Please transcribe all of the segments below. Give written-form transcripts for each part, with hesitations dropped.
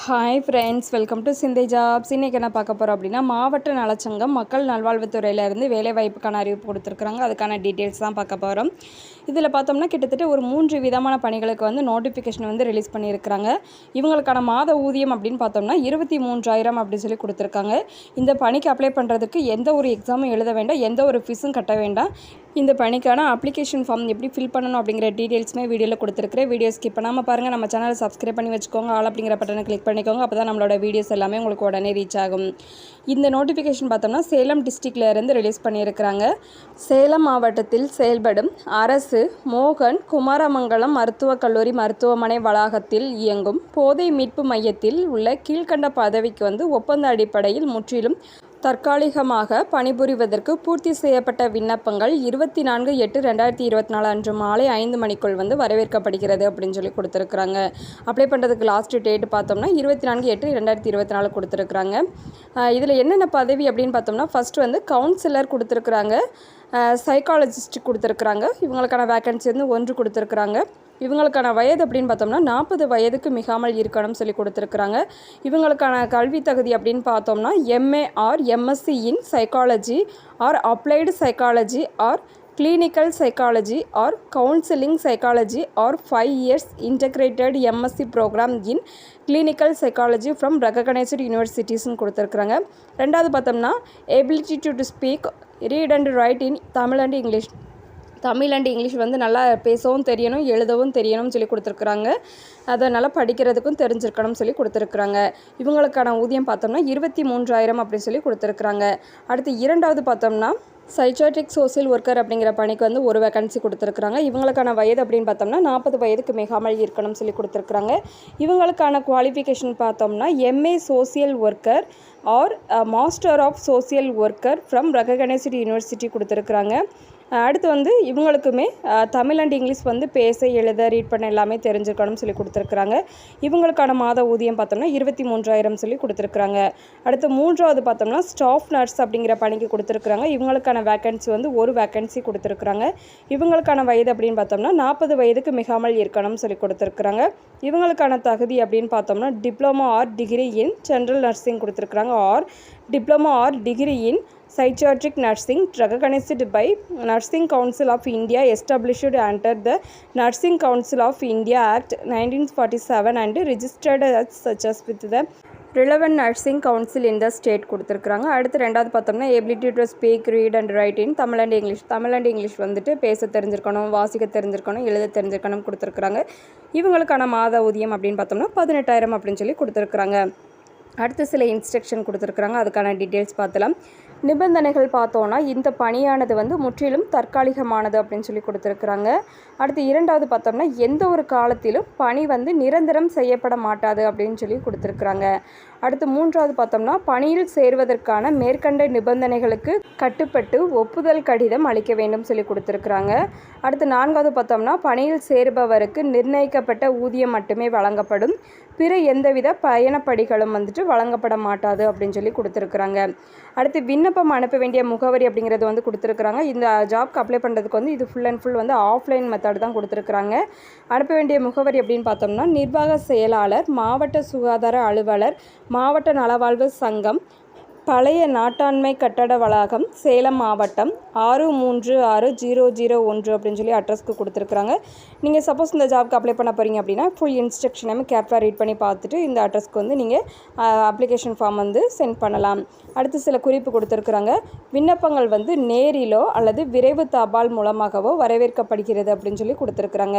Hi friends, welcome to சிந்தை jobs. இன்றைக்கி என்ன பார்க்க போகிறோம் அப்படின்னா, மாவட்ட நலச்சங்கம் மக்கள் நல்வாழ்வுத்துறையிலேருந்து வேலைவாய்ப்புக்கான அறிவிப்பு கொடுத்துருக்குறாங்க. அதுக்கான டீட்டெயில்ஸ் தான் பார்க்க போகிறோம். இதில் பார்த்தோம்னா கிட்டத்தட்ட ஒரு 3 விதமான பணிகளுக்கு நோட்டிஃபிகேஷன் ரிலீஸ் பண்ணியிருக்கிறாங்க. இவங்களுக்கான மாத ஊதியம் அப்படின்னு பார்த்தோம்னா 23,000 அப்படின்னு சொல்லி கொடுத்துருக்காங்க. இந்த பணிக்கு அப்ளை பண்ணுறதுக்கு எந்த ஒரு எக்ஸாமும் எழுத வேண்டாம், எந்த ஒரு ஃபீஸும் கட்ட வேண்டாம். இந்த பணிக்கான அப்ளிகேஷன் ஃபார்ம் எப்படி ஃபில் பண்ணணும் அப்படிங்கிற டீட்டெயில்ஸுமே வீடியோவில் கொடுத்துருக்குறேன். வீடியோ ஸ்கிப் பண்ணாமல் பாருங்கள். நம்ம சேனலை சப்ஸ்கிரைப் பண்ணி வச்சுக்கோங்க. ஆல் அப்படிங்கிற பட்டனை கிளிக் பண்ணிக்கோங்க. அப்போ தான் நம்மளோட வீடியோஸ் எல்லாமே உங்களுக்கு உடனே ரீச் ஆகும். இந்த நோட்டிஃபிகேஷன் பார்த்தோம்னா சேலம் டிஸ்ட்ரிக்ட்லேருந்து ரிலீஸ் பண்ணியிருக்கிறாங்க. சேலம் மாவட்டத்தில் செயல்படும் அரசு மோகன் குமாரமங்கலம் மருத்துவக் கல்லூரி மருத்துவமனை வளாகத்தில் இயங்கும் போதை மீட்பு மையத்தில் உள்ள கீழ்கண்ட பதவிக்கு ஒப்பந்த அடிப்படையில் முற்றிலும் தற்காலிகமாக பணிபுரிவதற்கு பூர்த்தி செய்யப்பட்ட விண்ணப்பங்கள் 24/8/2024 அன்று மாலை 5 மணிக்குள் வரவேற்கப்படுகிறது அப்படின்னு சொல்லி கொடுத்துருக்குறாங்க. அப்ளை பண்ணுறதுக்கு லாஸ்ட் டேட் பார்த்தோம்னா 24/8/2024 கொடுத்துருக்குறாங்க. இதில் என்னென்ன பதவி அப்படின்னு பார்த்தோம்னா ஃபஸ்ட்டு கவுன்சிலர் கொடுத்துருக்குறாங்க, சைக்காலஜிஸ்ட் கொடுத்துருக்குறாங்க. இவங்களுக்கான வேக்கன்சி 1 கொடுத்துருக்குறாங்க. இவங்களுக்கான வயது அப்படின்னு பார்த்தோம்னா 40 வயதுக்கு மிகாமல் இருக்கணும்னு சொல்லி கொடுத்துருக்குறாங்க. இவங்களுக்கான கல்வி தகுதி அப்படின்னு பார்த்தோம்னா MA or MSc in psychology or applied psychology or clinical psychology or counselling psychology or 5 years integrated MSc programme in clinical psychology from recognised யூனிவர்சிட்டிஸ்ன்னு கொடுத்துருக்குறாங்க. ரெண்டாவது பார்த்தோம்னா ability to speak read and write in Tamil and English. Tamil and English நல்லா பேசவும் தெரியணும், எழுதவும் தெரியணும்னு சொல்லி கொடுத்துருக்குறாங்க. அதனால் படிக்கிறதுக்கும் தெரிஞ்சிருக்கணும்னு சொல்லி கொடுத்துருக்குறாங்க. இவங்களுக்கான ஊதியம் பார்த்தோம்னா 23,000 அப்படின்னு சொல்லி கொடுத்துருக்குறாங்க. அடுத்து இரண்டாவது பார்த்தோம்னா சைக்காட்ரிக் சோசியல் ஒர்க்கர் அப்படிங்கிற பணிக்கு ஒரு வேக்கன்சி கொடுத்துருக்குறாங்க. இவங்களுக்கான வயது அப்படின்னு பார்த்தோம்னா 40 வயதுக்கு மிகாமல் இருக்கணும்னு சொல்லி கொடுத்துருக்குறாங்க. இவங்களுக்கான குவாலிஃபிகேஷன் பார்த்தோம்னா MA social worker or master of social worker from recognised university கொடுத்துருக்குறாங்க. அடுத்து இவங்களுக்குமே தமிழ் அண்ட் இங்கிலீஷ் பேச எழுத ரீட் பண்ண எல்லாமே தெரிஞ்சுக்கணும்னு சொல்லி கொடுத்துருக்குறாங்க. இவங்களுக்கான மாத ஊதியம் பார்த்தோம்னா 23,000 சொல்லி கொடுத்துருக்குறாங்க. அடுத்து மூன்றாவது பார்த்தோம்னா ஸ்டாஃப் நர்ஸ் அப்படிங்கிற பணிக்கு கொடுத்துருக்குறாங்க. இவங்களுக்கான வேக்கன்சி 1 வேக்கன்சி கொடுத்துருக்குறாங்க. இவங்களுக்கான வயது அப்படின்னு பார்த்தோம்னா 40 வயதுக்கு மிகாமல் இருக்கணும்னு சொல்லி கொடுத்துருக்குறாங்க. இவங்களுக்கான தகுதி அப்படின்னு பார்த்தோம்னா diploma or degree in general nursing கொடுத்துருக்குறாங்க or diploma or degree in Psychiatric nursing recognized by Nursing Council of India established under the Nursing Council of India Act 1947 and registered as such as with the relevant nursing council in the state கொடுத்துருக்குறாங்க. அடுத்து ரெண்டாவது பார்த்தோம்னா ability to speak read and write in Tamil and English. Tamil and English பேச தெரிஞ்சிருக்கணும், வாசிக்க தெரிஞ்சிருக்கணும், எழுத தெரிஞ்சிருக்கணும் கொடுத்துருக்குறாங்க. இவங்களுக்கான மாத ஊதியம் அப்படின்னு பார்த்தோம்னா 18,000 அப்படின்னு சொல்லி கொடுத்துருக்குறாங்க. அடுத்து சில இன்ஸ்ட்ரக்ஷன் கொடுத்துருக்குறாங்க. அதுக்கான டீட்டெயில்ஸ் பார்த்தலாம். நிபந்தனைகள் பார்த்தோன்னா இந்த பணியானது முற்றிலும் தற்காலிகமானது அப்படின்னு சொல்லி கொடுத்துருக்குறாங்க. அடுத்து இரண்டாவது பார்த்தோம்னா எந்த ஒரு காலத்திலும் பணி நிரந்தரம் செய்யப்பட மாட்டாது அப்படின்னு சொல்லி கொடுத்துருக்குறாங்க. அடுத்து மூன்றாவது பார்த்தோம்னா பணியில் சேர்வதற்கான மேற்கண்ட நிபந்தனைகளுக்கு கட்டுப்பட்டு ஒப்புதல் கடிதம் அளிக்க வேண்டும் சொல்லி கொடுத்துருக்குறாங்க. அடுத்து நான்காவது பார்த்தோம்னா பணியில் சேருபவருக்கு நிர்ணயிக்கப்பட்ட ஊதியம் மட்டுமே வழங்கப்படும், பிற எந்தவித பயணப்படிகளும் வழங்கப்பட மாட்டாது அப்படின்னு சொல்லி கொடுத்துருக்குறாங்க. அடுத்து விண்ணப்பம் அனுப்ப வேண்டிய முகவரி அப்படிங்கிறது கொடுத்துருக்குறாங்க. இந்த ஜாப்க்கு அப்ளை பண்ணுறதுக்கு இது full and full offline method தான் கொடுத்துருக்குறாங்க. அனுப்ப வேண்டிய முகவரி அப்படின்னு பார்த்தோம்னா நிர்வாக செயலாளர், மாவட்ட சுகாதார அலுவலர், மாவட்ட நலவாழ்வு சங்கம், பழைய நாட்டாண்மை கட்டட வளாகம், சேலம் மாவட்டம் 636001 அப்படின்னு சொல்லி அட்ரஸ்க்கு கொடுத்துருக்குறாங்க. நீங்கள் சப்போஸ் இந்த ஜாப்க்கு அப்ளை பண்ண போகிறீங்க அப்படின்னா ஃபுல் இன்ஸ்ட்ரக்ஷனுமே கேர்ஃபுல்லாக ரீட் பண்ணி பார்த்துட்டு இந்த அட்ரஸ்க்கு நீங்கள் அப்ளிகேஷன் ஃபார்ம் சென்ட் பண்ணலாம். அடுத்து சில குறிப்பு கொடுத்துருக்குறாங்க. விண்ணப்பங்கள் நேரிலோ அல்லது விரைவு தபால் மூலமாகவோ வரவேற்கப்படுகிறது அப்படின்னு சொல்லி கொடுத்துருக்குறாங்க.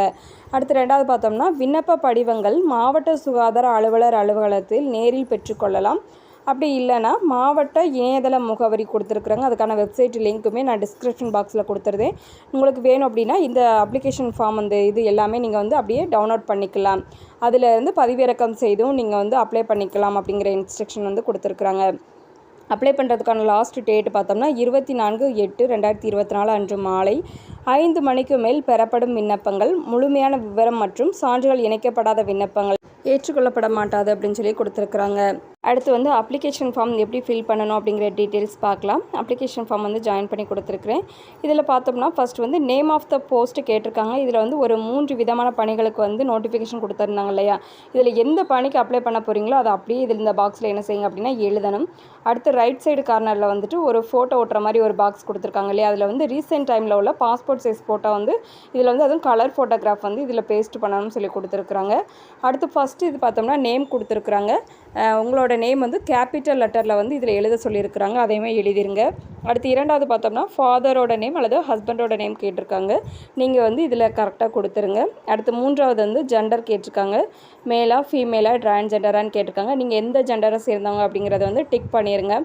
அடுத்து ரெண்டாவது பார்த்தோம்னா விண்ணப்ப படிவங்கள் மாவட்ட சுகாதார அலுவலர் அலுவலகத்தில் நேரில் பெற்றுக்கொள்ளலாம். அப்படி இல்லைனா மாவட்ட இணையதள முகவரி கொடுத்துருக்குறாங்க. அதுக்கான வெப்சைட் லிங்க்குமே நான் டிஸ்கிரிப்ஷன் பாக்ஸில் கொடுத்துருதேன். உங்களுக்கு வேணும் அப்படின்னா இந்த அப்ளிகேஷன் ஃபார்ம் இது எல்லாமே நீங்கள் அப்படியே டவுன்லோட் பண்ணிக்கலாம். அதில் பதிவிறக்கம் செய்தும் நீங்கள் அப்ளை பண்ணிக்கலாம் அப்படிங்கிற இன்ஸ்ட்ரக்ஷன் கொடுத்துருக்குறாங்க. அப்ளை பண்ணுறதுக்கான லாஸ்ட் டேட் பார்த்தோம்னா 24/8/2024 அன்று மாலை 5 மணிக்கு மேல் பெறப்படும் விண்ணப்பங்கள் முழுமையான விவரம் மற்றும் சான்றுகள் இணைக்கப்படாத விண்ணப்பங்கள் ஏற்றுக்கொள்ளப்பட மாட்டாது அப்படின்னு சொல்லி கொடுத்துருக்குறாங்க. அடுத்து வந்து அப்ளிகேஷன் ஃபார்ம் எப்படி ஃபில் பண்ணணும் அப்படிங்கிற டீட்டெயில்ஸ் பார்க்கலாம். அப்ளிகேஷன் ஃபார்ம் வந்து ஜாயின் பண்ணி கொடுத்துருக்குறேன். இதில் பார்த்தோம்னா ஃபஸ்ட் வந்து நேம் ஆஃப் த போஸ்ட்டு கேட்டிருக்காங்க. இதில் வந்து ஒரு 3 விதமான பணிகளுக்கு வந்து நோட்டிஃபிகேஷன் கொடுத்துருந்தாங்க இல்லையா, இதில் எந்த பணிக்கு அப்ளை பண்ண போகிறீங்களோ அதை அப்படியே இதில் இந்த பாக்ஸில் என்ன செய்யுங்க அப்படின்னா எழுதணும். அடுத்து ரைட் சைடு கார்னரில் வந்துட்டு ஒரு ஃபோட்டோ ஓட்டுற மாதிரி ஒரு பாக்ஸ் கொடுத்துருக்காங்க இல்லையா, அதில் வந்து ரீசெண்ட் டைமில் உள்ள பாஸ்போர்ட் சைஸ் ஃபோட்டோ வந்து இதில் வந்து அதுவும் கலர் ஃபோட்டோகிராஃப் வந்து இதில் பேஸ்ட் பண்ணணும்னு சொல்லி கொடுத்துருக்குறாங்க. அடுத்து ஃபஸ்ட்டு இது பார்த்தோம்னா நேம் கொடுத்துருக்குறாங்க. உங்களோட நேம் வந்து கேபிட்டல் லெட்டரில் வந்து இதில் எழுத சொல்லியிருக்கிறாங்க, அதையுமே எழுதிருங்க. அடுத்து இரண்டாவது பார்த்தோம்னா ஃபாதரோட நேம் அல்லது ஹஸ்பண்டோட நேம் கேட்டிருக்காங்க, நீங்கள் வந்து இதில் கரெக்டாக கொடுத்துருங்க. அடுத்து மூன்றாவது வந்து ஜெண்டர் கேட்டிருக்காங்க, மேலா ஃபீமேலா டிரான்ஜெண்டரான்னு கேட்டிருக்காங்க, நீங்கள் எந்த ஜெண்டரை சேர்ந்தவங்க அப்படிங்கிறத வந்து டிக் பண்ணிடுங்க.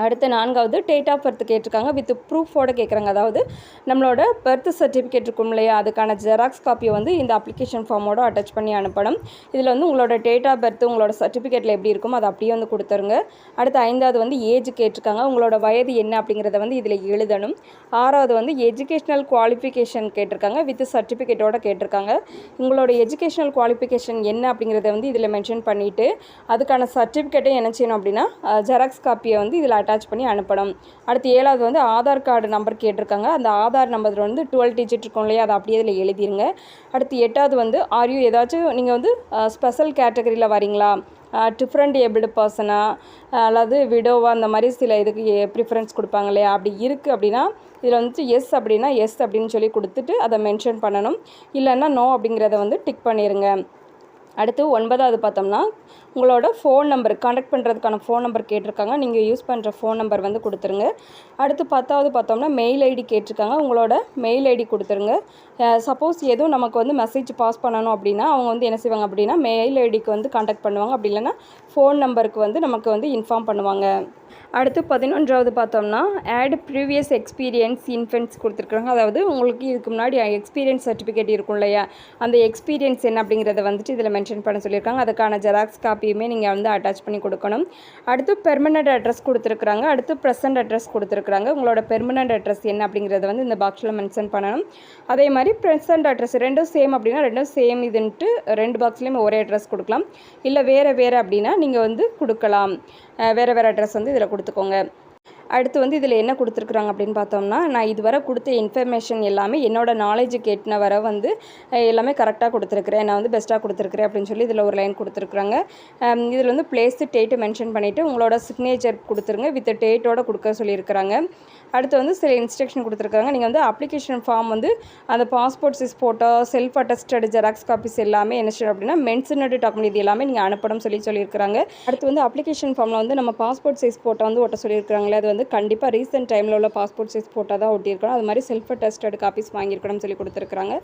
அடுத்து நான்காவது டேட் ஆஃப் பர்த் கேட்டிருக்காங்க, வித் ப்ரூஃபோடு கேட்குறாங்க. அதாவது நம்மளோட பர்த் சர்டிஃபிகேட் இருக்கும் இல்லையா, அதுக்கான ஜெராக்ஸ் காப்பியை வந்து இந்த அப்ளிகேஷன் ஃபார்மோடு அட்டாச் பண்ணி அனுப்பணும். இதில் வந்து உங்களோட டேட் ஆஃப் பர்த் உங்களோட சர்டிஃபிகேட்டில் எப்படி இருக்குமோ அதை அப்படியே வந்து கொடுத்துருங்க. அடுத்து ஐந்தாவது வந்து ஏஜ் கேட்டிருக்காங்க, உங்களோட வயது என்ன அப்படிங்கிறத வந்து இதில் எழுதணும். ஆறாவது வந்து எஜுகேஷ்னல் குவாலிஃபிகேஷன் கேட்டிருக்காங்க, வித் சர்டிஃபிகேட்டோடு கேட்டிருக்காங்க. உங்களோட எஜுகேஷ்னல் குவாலிஃபிகேஷன் என்ன அப்படிங்கிறத வந்து இதில் மென்ஷன் பண்ணிவிட்டு அதுக்கான சர்டிஃபிகேட்டை என்ன செய்யணும் அப்படின்னா ஜெராக்ஸ் காப்பியை வந்து இதில் அட்டாச் பண்ணி அனுப்பணும். அடுத்து ஏழாவது வந்து ஆதார் கார்டு நம்பர் கேட்டிருக்காங்க, அந்த ஆதார் நம்பர் வந்து 12 டிஜிட் இருக்கும் இல்லையா, அதை அப்படியே இதில் எழுதிருங்க. அடுத்து எட்டாவது வந்து ஏதாச்சும் நீங்கள் வந்து ஸ்பெஷல் கேட்டகரியில் வரீங்களா, டிஃப்ரெண்ட் ஏபிள்டு பர்சனா அல்லது விடோவா, அந்த மாதிரி சில இதுக்கு ப்ரிஃபரன்ஸ் கொடுப்பாங்க இல்லையா, அப்படி இருக்குது அப்படின்னா இதில் வந்துட்டு எஸ் அப்படின்னா எஸ் அப்படின்னு சொல்லி கொடுத்துட்டு அதை மென்ஷன் பண்ணணும். இல்லைன்னா நோ அப்படிங்கிறத வந்து டிக் பண்ணிடுங்க. அடுத்து ஒன்பதாவது பார்த்தோம்னா உங்களோட ஃபோன் நம்பர் கான்டாக்ட் பண்ணுறதுக்கான ஃபோன் நம்பர் கேட்டிருக்காங்க, நீங்கள் யூஸ் பண்ணுற ஃபோன் நம்பர் வந்து கொடுத்துருங்க. அடுத்து 10வது பார்த்தோம்னா மெயில் ஐடி கேட்டிருக்காங்க, உங்களோட மெயில் ஐடி கொடுத்துருங்க. சப்போஸ் எதுவும் நமக்கு வந்து மெசேஜ் பாஸ் பண்ணணும் அப்படின்னா அவங்க வந்து என்ன செய்வாங்க அப்படின்னா மெயில் ஐடிக்கு வந்து கான்டாக்ட் பண்ணுவாங்க, அப்படி இல்லைன்னா ஃபோன் நம்பருக்கு வந்து நமக்கு வந்து இன்ஃபார்ம் பண்ணுவாங்க. அடுத்து 11வது பார்த்தோம்னா ஆட் ப்ரீவியஸ் எக்ஸ்பீரியன்ஸ் இன்ஃபென்ஸ் கொடுத்துருக்குறாங்க. அதாவது உங்களுக்கு இதுக்கு முன்னாடி எக்ஸ்பீரியன்ஸ் சர்டிஃபிகேட் இருக்கும் இல்லையா, அந்த எக்ஸ்பீரியன்ஸ் என்ன அப்படிங்கிறத வந்துட்டு இதில் மென்ஷன் பண்ண சொல்லியிருக்காங்க. அதுக்கான ஜெராக்ஸ் காப்பியுமே நீங்கள் வந்து அட்டாச் பண்ணி கொடுக்கணும். அடுத்து பெர்மனண்ட் அட்ரஸ் கொடுத்துருக்குறாங்க, அடுத்து ப்ரெசன்ட் அட்ரஸ் கொடுத்துருக்குறாங்க. உங்களோட பெர்மனண்ட் அட்ரஸ் என்ன அப்படிங்கிறத வந்து இந்த பாக்ஸில் மென்ஷன் பண்ணணும். அதே மாதிரி ப்ரெசன்ட் அட்ரஸ் ரெண்டும் சேம் அப்படின்னா ரெண்டும் சேம் இதுன்ட்டு 2 பாக்ஸ்லேயுமே ஒரே அட்ரஸ் கொடுக்கலாம். இல்லை வேறு அப்படின்னா நீங்கள் வந்து கொடுக்கலாம், வேறு அட்ரஸ் வந்து இதில் கொடுத்துக்கோங்க. அடுத்து வந்து இதில் என்ன கொடுத்துருக்குறாங்க அப்படின்னு பார்த்தோம்னா, நான் இதுவரை கொடுத்த இன்ஃபர்மேஷன் எல்லாமே என்னோடய நாலேஜுக்கு எட்டின வர வந்து எல்லாமே கரெக்டாக கொடுத்துருக்குறேன், நான் வந்து பெஸ்ட்டாக கொடுத்துருக்குறேன் அப்படின்னு சொல்லி இதில் ஒரு லைன் கொடுத்துருக்குறாங்க. இதில் வந்து பிளேஸு டேட்டு மென்ஷன் பண்ணிவிட்டு உங்களோட சிக்னேச்சர் கொடுத்துருங்க, வித் டேட்டோட கொடுக்க சொல்லியிருக்கிறாங்க. அடுத்து வந்து சில இன்ஸ்ட்ரக்ஷன் கொடுத்துருக்காங்க, நீங்கள் வந்து அப்ளிகேஷன் ஃபார்ம் வந்து அந்த passport size photo, self attested xerox copies எல்லாமே என்ன செய்யணும் அப்படின்னா மென்ஷனடு டாக்குமெண்ட் இது எல்லாமே நீங்கள் அனுப்பணும் சொல்லியிருக்கிறாங்க. அடுத்து வந்து அப்ளிகேஷன் ஃபார்மில் வந்து நம்ம பாஸ்போர்ட் சைஸ் ஃபோட்டோ வந்து ஒட்ட சொல்லியிருக்காங்களே, அது வந்து கண்டிப்பாக ரீசெண்ட் டைமில் உள்ள பாஸ்போர்ட் சைஸ் ஃபோட்டோ தான் ஒட்டியிருக்கணும், அது மாதிரி செல்ஃப் அட்டஸ்டட் காப்பீஸ் வாங்கியிருக்கணும்னு சொல்லி கொடுத்துருக்காங்க.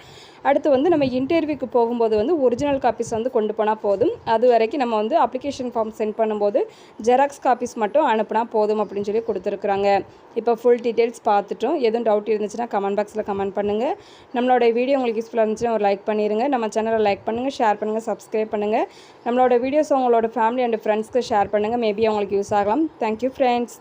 அடுத்து வந்து நம்ம இன்டர்வியூக்கு போகும்போது வந்து ஒரிஜினல் காப்பீஸ் வந்து கொண்டு போனால் போதும், அது வரைக்கும் நம்ம வந்து அப்ளிகேஷன் ஃபார்ம் சென்ட் பண்ணும்போது ஜெராக்ஸ் காப்பீஸ் மட்டும் அனுப்புனா போதும் அப்படின்னு சொல்லி கொடுத்துருக்குறாங்க. இப்போ ஃபுல் டீட்டெயில்ஸ் பார்த்துட்டோம். எதுவும் டவுட் இருந்துச்சுன்னா கமெண்ட் பாக்ஸில் கமெண்ட் பண்ணுங்கள். நம்மளோட வீடியோ உங்களுக்கு யூஸ்ஃபுல்லாக இருந்துச்சுன்னா ஒரு லைக் பண்ணிடுங்க. நம்ம சேனலை லைக் பண்ணுங்கள், ஷேர் பண்ணுங்கள், சப்ஸ்கிரைப் பண்ணுங்கள். நம்மளோட வீடியோஸ் உங்களோட ஃபேமிலி அண்ட் ஃப்ரெண்ட்ஸ்க்கு ஷேர் பண்ணுங்கள், மேபி அவங்களுக்கு யூஸ் ஆகலாம். Thank you friends.